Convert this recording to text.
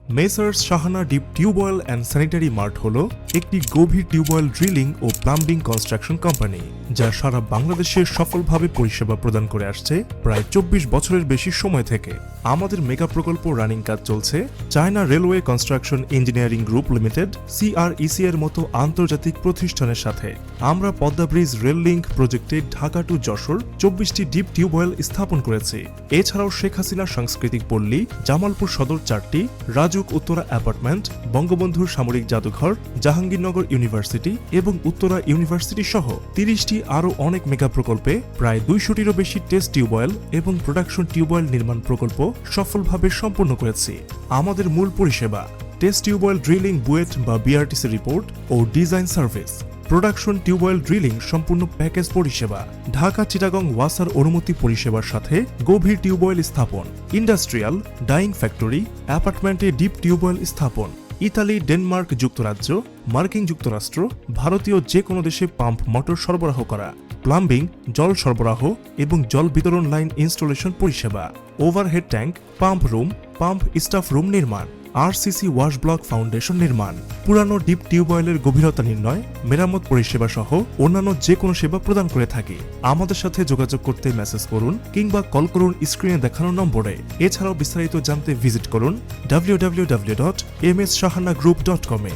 Messrs Shahana deep tubewell and sanitary mart হল একটি গভীর টিউবওয়েল ড্রিলিং ও প্লাম্বিং কনস্ট্রাকশন কোম্পানি যা সারা বাংলাদেশে সফলভাবে পরিষেবা প্রদান করে আসছে প্রায় ২৪ বছরের বেশি সময় থেকে। আমাদের মেগা প্রকল্প রানিং কাজ চলছে China railway construction engineering group limited CREC এর মতো আন্তর্জাতিক প্রতিষ্ঠানের সাথে। আমরা পদ্মা ব্রিজ রেল লিংক প্রজেক্টে ঢাকা টু যশোর ২৪টি ডিপ টিউবওয়েল স্থাপন করেছি। এছাড়াও শেখ হাসিনা সাংস্কৃতিক পল্লী, জামালপুর সদর ৪টি, রাজুক উত্তরা অ্যাপার্টমেন্ট, বঙ্গবন্ধু সামরিক জাদুঘর, জাহাঙ্গীরনগর ইউনিভার্সিটি এবং উত্তরা ইউনিভার্সিটি সহ ৩০টি আরও অনেক মেগা প্রকল্পে প্রায় ২০০টিরও বেশি টেস্ট টিউবওয়েল এবং প্রোডাকশন টিউবওয়েল নির্মাণ প্রকল্প সফলভাবে সম্পন্ন করেছি। আমাদের মূল পরিষেবা টেস্ট টিউবওয়েল ড্রিলিং বুয়েট বা BRTC রিপোর্ট ও design service, production tubewell drilling সম্পূর্ণ প্যাকেজ পরিষেবা, ঢাকা চিটাগং ওয়াসার অনুমতি পরিষেবার সাথে গভীর টিউবওয়েল স্থাপন, ইন্ডাস্ট্রিয়াল, ডাইং ফ্যাক্টরি, অ্যাপার্টমেন্টে ডিপ টিউবওয়েল স্থাপন, ইতালি, ডেনমার্ক, যুক্তরাজ্য, মার্কিন যুক্তরাষ্ট্র, ভারতীয় যে কোনো দেশে পাম্প মোটর সরবরাহ করা, প্লাম্বিং, জল সরবরাহ এবং জল বিতরণ লাইন ইনস্টলেশন পরিষেবা, overhead tank, pump room, pump staff room নির্মাণ, RCC ওয়াশ ব্লক ফাউন্ডেশন নির্মাণ, পুরানো ডিপ টিউবওয়েলের গভীরতা নির্ণয়, মেরামত পরিষেবা সহ অন্যান্য যে কোনো সেবা প্রদান করে থাকি। আমাদের সাথে যোগাযোগ করতে মেসেজ করুন কিংবা কল করুন স্ক্রিনে দেখানো নম্বরে। এছাড়াও বিস্তারিত জানতে ভিজিট করুন www.mshahanagroup.com-এ।